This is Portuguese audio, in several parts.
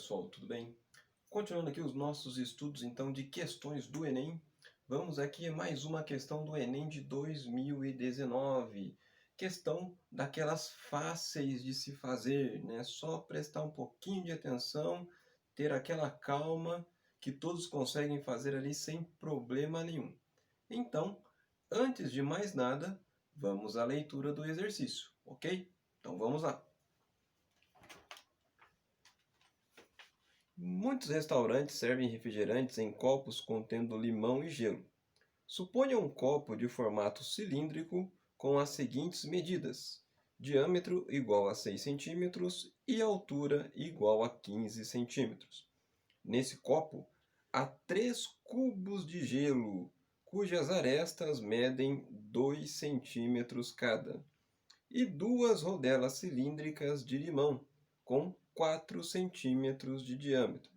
pessoal, tudo bem? Continuando aqui os nossos estudos então de questões do Enem, vamos aqui a mais uma questão do Enem de 2019. Questão daquelas fáceis de se fazer, né? Só prestar um pouquinho de atenção, ter aquela calma que todos conseguem fazer ali sem problema nenhum. Então, antes de mais nada, vamos à leitura do exercício, ok? Então vamos lá. Muitos restaurantes servem refrigerantes em copos contendo limão e gelo. Suponha um copo de formato cilíndrico com as seguintes medidas: diâmetro igual a 6 cm e altura igual a 15 cm. Nesse copo há 3 cubos de gelo, cujas arestas medem 2 centímetros cada, e 2 rodelas cilíndricas de limão, com 4 centímetros de diâmetro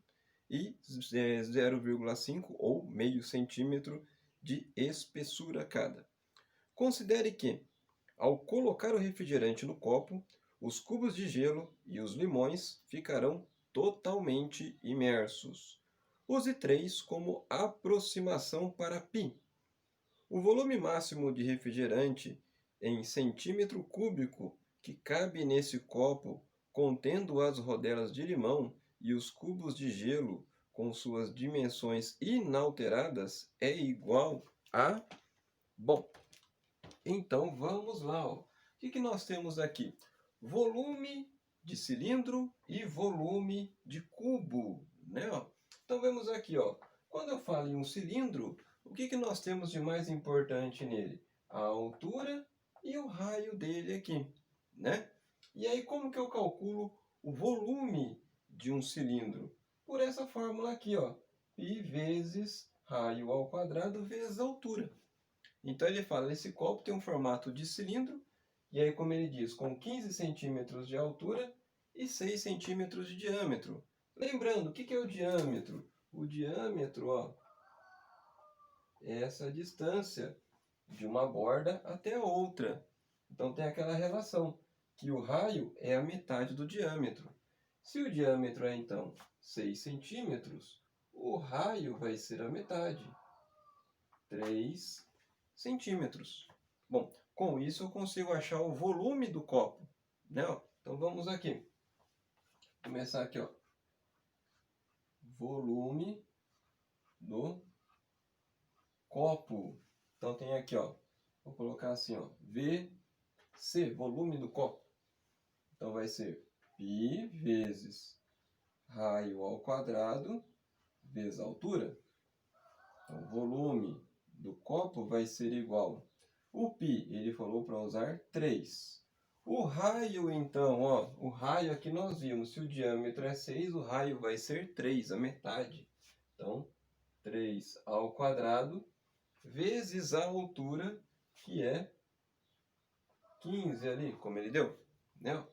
e 0,5 ou meio centímetro de espessura cada. Considere que, ao colocar o refrigerante no copo, os cubos de gelo e os limões ficarão totalmente imersos. Use 3 como aproximação para π. O volume máximo de refrigerante em centímetro cúbico que cabe nesse copo, contendo as rodelas de limão e os cubos de gelo com suas dimensões inalteradas, é igual a... Bom, então vamos lá. O que nós temos aqui? Volume de cilindro e volume de cubo, né? Então vemos aqui, quando eu falo em um cilindro, o que nós temos de mais importante nele? A altura e o raio dele aqui, né? E aí como que eu calculo o volume de um cilindro? Por essa fórmula aqui, π vezes raio ao quadrado vezes altura. Então ele fala, esse copo tem um formato de cilindro, e aí como ele diz, com 15 centímetros de altura e 6 centímetros de diâmetro. Lembrando, o que é o diâmetro? O diâmetro, é essa distância de uma borda até a outra. Então tem aquela relação, que o raio é a metade do diâmetro. Se o diâmetro é então 6 centímetros, o raio vai ser a metade, 3 centímetros. Bom, com isso eu consigo achar o volume do copo, né? Então vamos aqui. Começar aqui, volume do copo. Então tem aqui, vou colocar assim, VC, volume do copo. Então vai ser π vezes raio ao quadrado vezes altura. Então volume do copo vai ser igual. O π, ele falou para usar 3. O raio, então, o raio aqui nós vimos, se o diâmetro é 6, o raio vai ser 3, a metade. Então, 3 ao quadrado vezes a altura, que é 15 ali, como ele deu, né?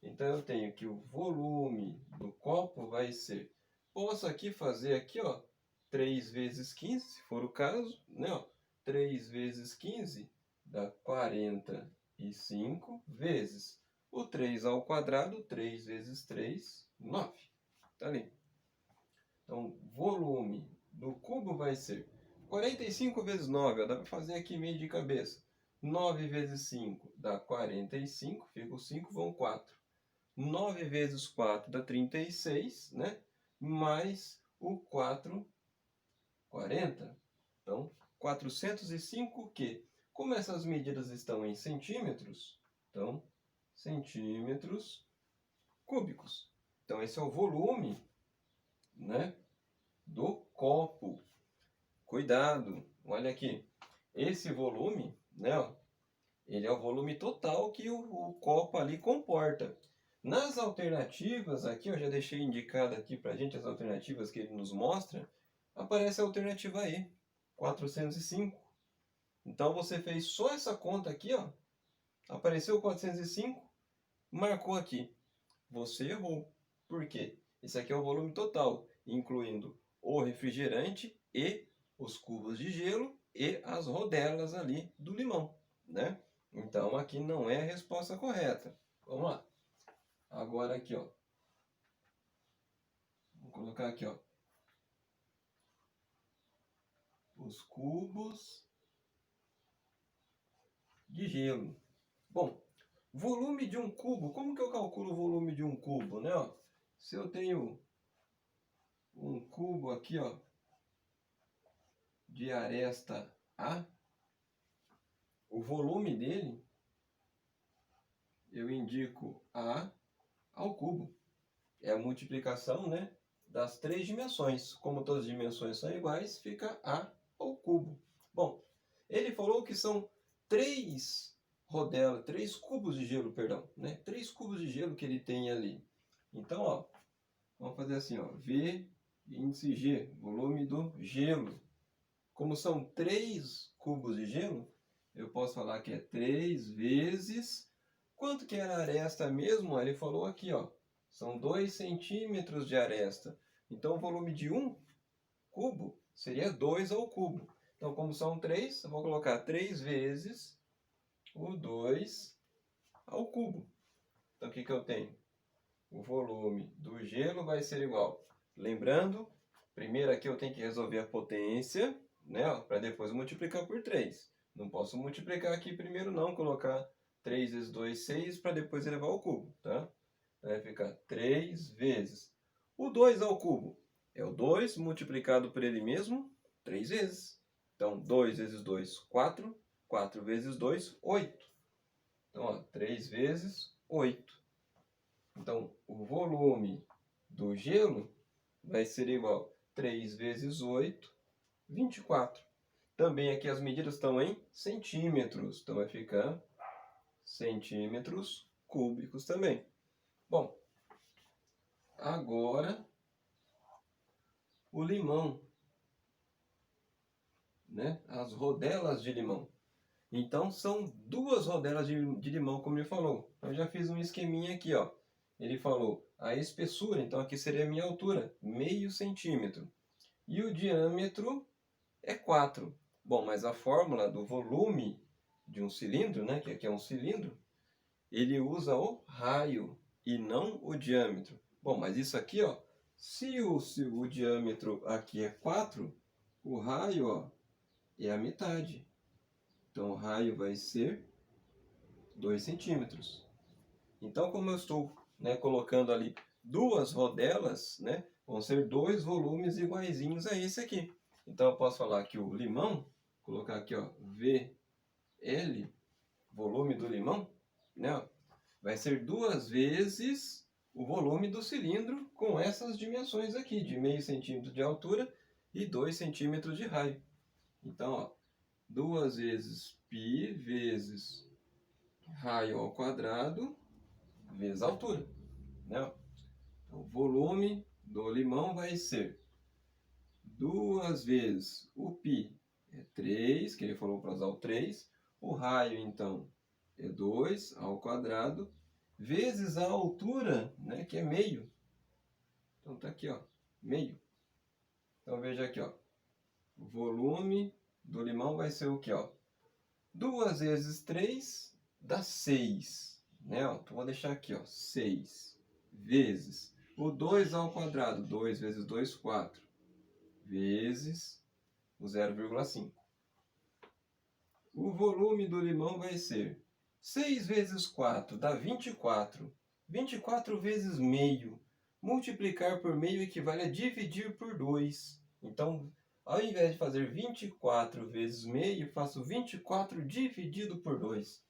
Então, eu tenho que o volume do copo vai ser... Posso aqui fazer aqui, 3 vezes 15, se for o caso, né? 3 vezes 15 dá 45 vezes o 3 ao quadrado, 3 vezes 3, 9. Tá ali. Então, volume do cubo vai ser 45 vezes 9, dá para fazer aqui meio de cabeça. 9 vezes 5 dá 45, fica o 5, vão 4. 9 vezes 4 dá 36, né? Mais o 4, 40. Então, 405 o quê? Como essas medidas estão em centímetros, então, centímetros cúbicos. Então, esse é o volume, né, do copo. Cuidado, olha aqui. Esse volume, né, ele é o volume total que o copo ali comporta. Nas alternativas, aqui eu já deixei indicado aqui para a gente as alternativas que ele nos mostra, aparece a alternativa E, 405. Então você fez só essa conta aqui, apareceu 405, marcou aqui. Você errou. Por quê? Esse aqui é o volume total, incluindo o refrigerante e os cubos de gelo e as rodelas ali do limão, né? Então aqui não é a resposta correta. Vamos lá. Agora aqui, colocar aqui, ó, os cubos de gelo. Bom, volume de um cubo, como que eu calculo o volume de um cubo, né? Ó, se eu tenho um cubo aqui, ó, de aresta A, o volume dele, eu indico A ao cubo. É a multiplicação, né, das três dimensões. Como todas as dimensões são iguais, fica A ao cubo. Bom, ele falou que são três cubos de gelo, perdão, né? 3 cubos de gelo que ele tem ali. Então, ó, vamos fazer assim, ó, V índice G, volume do gelo. Como são 3 cubos de gelo, eu posso falar que é 3 vezes... Quanto que era a aresta mesmo? Ele falou aqui, ó, são 2 centímetros de aresta. Então, o volume de um cubo seria 2 ao cubo. Então, como são 3, eu vou colocar 3 vezes o 2 ao cubo. Então, o que eu tenho? O volume do gelo vai ser igual. Lembrando, primeiro aqui eu tenho que resolver a potência, né, para depois multiplicar por 3. Não posso multiplicar aqui primeiro não, colocar 3 vezes 2, 6, para depois elevar ao cubo, tá? Vai ficar 3 vezes. O 2 ao cubo é o 2 multiplicado por ele mesmo 3 vezes. Então, 2 vezes 2, 4. 4 vezes 2, 8. Então, ó, 3 vezes 8. Então, o volume do gelo vai ser igual a 3 vezes 8, 24. Também aqui as medidas estão em centímetros. Então, vai ficar centímetros cúbicos também. Bom, agora o limão, né? As rodelas de limão. Então, são 2 rodelas de limão, como ele falou. Eu já fiz um esqueminha aqui, ó. Ele falou a espessura, então aqui seria a minha altura, meio centímetro. E o diâmetro é 4. Bom, mas a fórmula do volume de um cilindro, né, que aqui é um cilindro, ele usa o raio e não o diâmetro. Bom, mas isso aqui, ó, se o diâmetro aqui é 4, o raio, ó, é a metade. Então, o raio vai ser 2 centímetros. Então, como eu estou, né, colocando ali 2 rodelas, né, vão ser 2 volumes iguaizinhos a esse aqui. Então, eu posso falar que o limão, colocar aqui, ó, VL, volume do limão, né, vai ser 2 vezes o volume do cilindro com essas dimensões aqui, de meio centímetro de altura e 2 centímetros de raio. Então, ó, 2 vezes π vezes raio ao quadrado vezes a altura, né? Então, o volume do limão vai ser 2 vezes o π é 3, que ele falou para usar o 3. O raio, então, é 2 ao quadrado, vezes a altura, né, que é meio. Então, tá aqui, ó, meio. Então, veja aqui, ó, o volume do limão vai ser o que, ó? 2 vezes 3 dá 6, né? Ó, então, vou deixar aqui, ó, 6 vezes o 2 ao quadrado, 2 vezes 2, 4, vezes o 0,5. O volume do limão vai ser 6 vezes 4 dá 24. 24 vezes meio. Multiplicar por meio equivale a dividir por 2. Então, ao invés de fazer 24 vezes meio, faço 24 dividido por 2,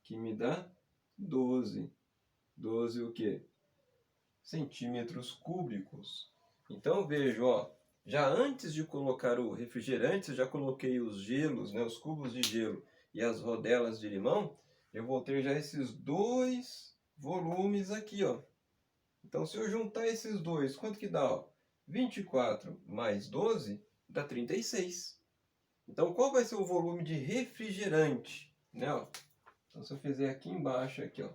que me dá 12. 12 o quê? Centímetros cúbicos. Então, vejo, ó, já antes de colocar o refrigerante, eu já coloquei os gelos, né, os cubos de gelo e as rodelas de limão, eu vou ter já esses 2 volumes aqui, ó. Então, se eu juntar esses dois, quanto que dá, ó? 24 mais 12 dá 36. Então, qual vai ser o volume de refrigerante, né, ó? Então, se eu fizer aqui embaixo, aqui, ó,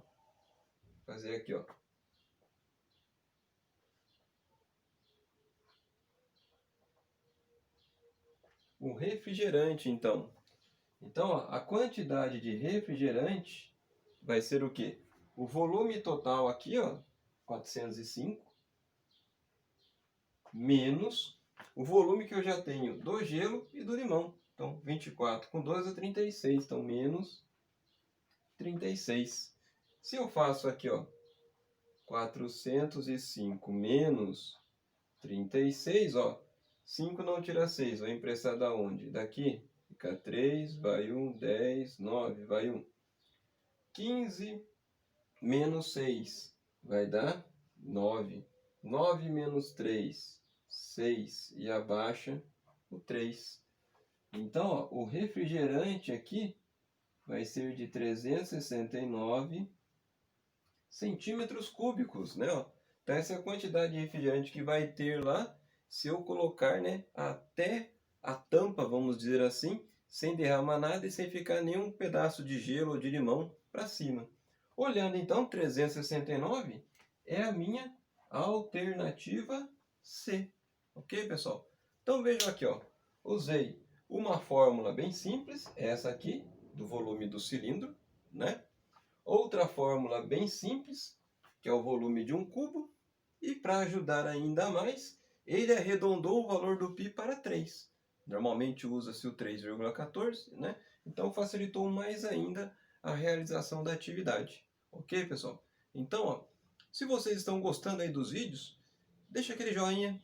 fazer aqui, ó, o refrigerante, então. Então, ó, a quantidade de refrigerante vai ser o quê? O volume total aqui, ó, 405, menos o volume que eu já tenho do gelo e do limão. Então, 24 com 2 é 36, então menos 36. Se eu faço aqui, ó, 405 menos 36, ó, 5 não tira 6, vai emprestar da onde? Daqui, fica 3, vai 1, 10, 9, vai 1. 15 menos 6 vai dar 9. 9 menos 3, 6, e abaixa o 3. Então, ó, o refrigerante aqui vai ser de 369 centímetros cúbicos, né? Ó. Então, essa é a quantidade de refrigerante que vai ter lá se eu colocar, né, até a tampa, vamos dizer assim, sem derramar nada e sem ficar nenhum pedaço de gelo ou de limão para cima. Olhando então, 369 é a minha alternativa C. Ok, pessoal? Então vejam aqui, ó. Usei uma fórmula bem simples, essa aqui, do volume do cilindro, né? Outra fórmula bem simples, que é o volume de um cubo. E para ajudar ainda mais, ele arredondou o valor do π para 3. Normalmente usa-se o 3,14, né? Então facilitou mais ainda a realização da atividade. Ok, pessoal? Então, ó, se vocês estão gostando aí dos vídeos, deixa aquele joinha.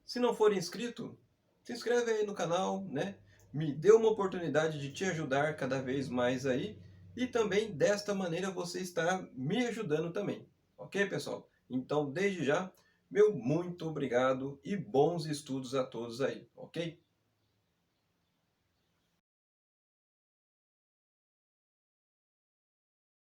Se não for inscrito, se inscreve aí no canal, né? Me dê uma oportunidade de te ajudar cada vez mais aí. E também, desta maneira, você está me ajudando também. Ok, pessoal? Então, desde já, meu muito obrigado e bons estudos a todos aí, ok?